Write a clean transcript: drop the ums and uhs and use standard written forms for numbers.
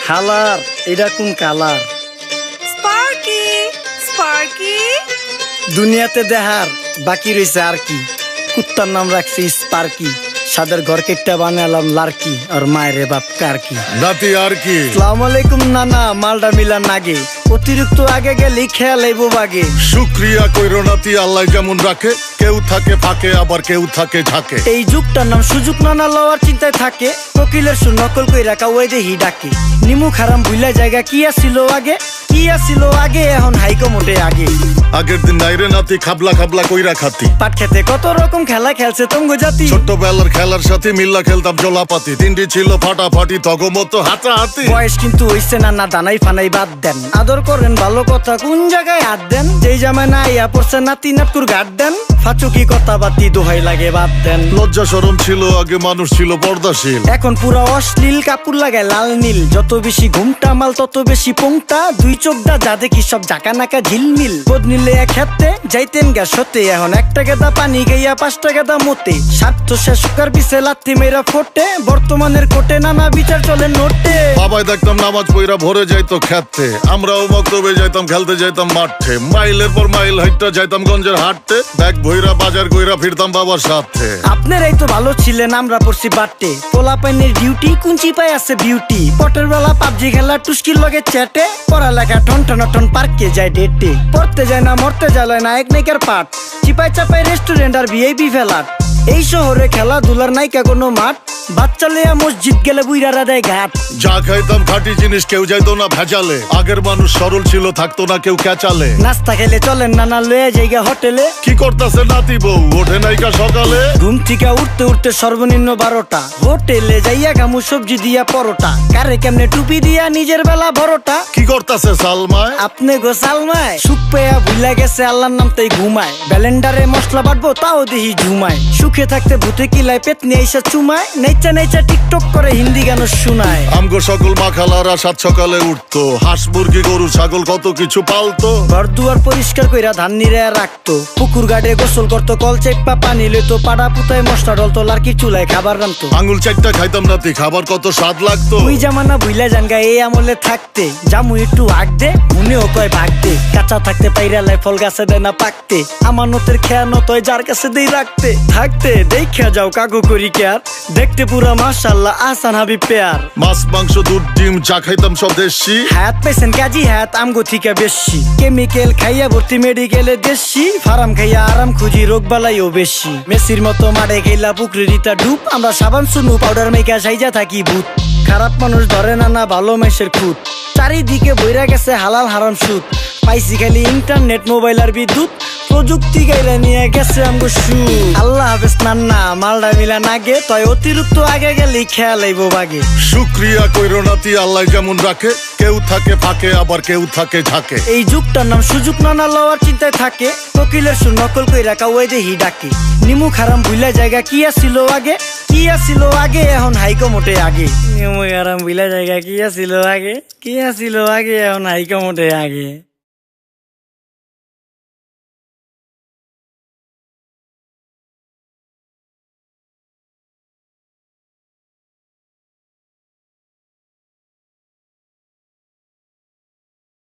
খালার এটা কোন কালার? স্পার্কি স্পার্কি দুনিয়াতে দেখার বাকি রয়েছে আর কি। কুত্তার নাম রাখছি স্পার্কি, সাদের ঘর কেটটা বানালাম লার্কি, আর মায়ের বাপ কারকি। নাতি আর কি? আসসালামু আলাইকুম নানা, মালডা মিলা নাগে, অতিরিক্ত আগে গেলে খেয়াল আইব বাগে। শুক্রিয়া কইরো নাতি, আল্লাহ যেমন রাখে, কেউ থাকে ফাঁকে আবার কেউ থাকে ঝাঁকে। এই যুগটার নাম সুযোগ নানা লওয়ার চিন্তায় থাকে, কোকিলের সুর নকল কই রাখা ওই দেহি ডাকে। নিমু খারাম ভুলা জায়গা কি আসিল আগে, কি আসিল আগে, এখন হাইকো মোটে আগে। আগের দিন নাইরে নাতি খাবলা খাবলা কইরা খাতি, পাট খেতে কত রকম খেলা খেলছে তঙ্গ জাতি। ছোট্টবেলার খেলার সাথে মিল্লা খেলতাম জলাপাতি, তিনটি ছিল ফাটাফাটি তগমতো হাতাহাতি। বয়স কিন্তু হইছে না দানাই ফানাই বাদ দেন, আদর করেন ভালো কথা কোন জায়গায় হাত দেন। যেই জামায় না ইয়া পড়ছে নাতি নাটকুর গাট দেন, ফাচুকি কথা বাতি দোহাই লাগে বাদ দেন। লজ্জা শরম ছিল আগে, মানুষ ছিল পর্দাশীল, এখন পুরো অশ্লীল কাপড় লাগায় লাল নীল। যত বেশি ঘুমটা মাল তত বেশি পোংটা, দুই চোখটা যা দেখি সব জাকা নাকা ঝিলমিল। বোধ নিলে এক হাতে যাইতেন গ্যাস হতে, এখন একটা গেদা পানি গাইয়া 5টা গেদা মতে। স্বার্থ শেষ কার পিছে লাথি মেয়েরা ফোটে, বর্তমানের কোটে নানা বিচার চলে নোটে। বাবাই দেখতাম নামাজ পইরা ভরে যাইতো খেতে, আমরাও মক্তবে যাইতাম খেলতে যাইতাম মাঠে। মাইলের পর মাইল হাইটটা যাইতাম গঞ্জের হাটতে, ব্যাগ ভইরা বাজার কইরা ফিরতাম বাবার সাথে। আপনারাই তো ভালো ছিলেন, আমরা পড়ছি বাটে। পোলা পাইনের ডিউটি কুঞ্চি পাই আছে বিউটি, পটের বেলা পাবজি খেলা টুস্কির লগে চ্যাটে। পড়ালেখা ঠন ঠন ঠন পার্কে যায় ডেটে, পড়তে যায় না মরতে যায় নায়ক নায়িকার পাট। চিপাই চাপাই রেস্টুরেন্ট আর ভিআইপি ফেলাট, এই শহরে খেলাধুলার নাইকা কোনো মাঠ। বাচ্চা লইয়া মসজিদ গেলে বুইরারা দেয় ঘাট। যা খাইতাম খাঁটি জিনিস, কেউ যাইতো না ভেজালে। আগের মানুষ সরল ছিল, থাকতো না কেউ ক্যাচালে। নাস্তা খেলে চলেন নানা লয়ে জায়গা হোটেলে। কি করতাছে নাতি বউ, ওঠে নাইকা সকালে। ঘুম থেকে উঠতে উঠতে সর্বনিম্ন 12টা, হোটেলে যাইয়া গামু সবজি দিয়া পরোটা। কারে কেমনে টুপি দিয়া নিজের বেলা বড়টা। কি করতাছে সালমায়? আপনি গোসালমায় সুখ পেয়া ভুলা গেছে আল্লাহর নাম তাই ঘুমায়। ব্যালেন্ডারে মশলা বাটবো তাও দেহি ঝুমায়। সুখে থাকতে ভূতে কিলায় পেট নিয়ে এসে চুমায়। নেচা নেচা টিকটক করে হিন্দি গান শুনায়। আমগো সকল মাখালারা সাত সকালে উঠতো, হাঁস মুরগি গরু ছাগল কত কিছু পালতো। ঘর দুয়ার পরিষ্কার কইরা ধান নিরে রাখতো, পুকুর গাড়ে গোসল করতো, কল চেপা পানি লইতো। পাড়া পুতায় মশলা ডলতো, লার্কি চুলায় খাবার রান্তো। আঙুল চারটা খাইতাম নাতি, খাবার কত স্বাদ লাগতো। ওই জামানা ভুইলা জানগা এই আমলে থাকতে, জামু একটু আগ দে মনেও কয় ভাগ দে। কাঁচা থাকতে পাইরালায় ফল গাছে দেয় না পাকতে, আমানতের খেয়ানত হয় যার কাছে দেই রাখতে। থাকতে দেখা যাও কাগু করি কেয়ার, দেখতে পুরা মাশাআল্লাহ আহসান হাবিব পেয়ার। মাছ মাংস দুধ ডিম চা খাইতাম সব দেশি, হাত পেছেন কাজী হাত আমগো থিকা বেশি। কেমিক্যাল খাইয়া ভর্তি মেডিকেলে দেশি, ফার্ম খাইয়া আরাম খুঁজি রোগ বালাইও বেশি। মেসির মতো মারে গেলা পুকুরে রিতা ডুব, আমরা সাবান সুনু পাউডার মেকা সাইজা থাকি ভূত। খারাপ মানুষ ধরে না ভালো মেসের খুঁত, চারিদিকে বইরা গেছে হালাল হারাম সুদ। পাইছি খালি ইন্টারনেট মোবাইল আর বিদ্যুৎ, প্রযুক্তি গাইলা নিয়ে গেছে আমগো সু। আল্লাহ হাফেজ নান্না, মালডা মিলা নাগে, তয় অতিরিক্ত আগে গেলেই খেয়াল আইব বাগে। শুক্রিয়া কইরো নাতি, আল্লাহ যেমন রাখে, কেউ থাকে ফাঁকে আবার কেউ থাকে ঝাঁকে। এই যুগটার নাম সুযোগ নানা লওয়ার চিন্তায় থাকে, কোকিলের সুর নকল কই রাখা ওই দেহি ডাকে। নিমু খারাম ভুলা জায়গা কি আসিল আগে, কি আসিল আগে, এখন হাইকো মোটে আগে। নিমু খারাম ভুলা জায়গা কি আসিল আগে, কি আসিল আগে, এখন হাইকো মোটে আগে।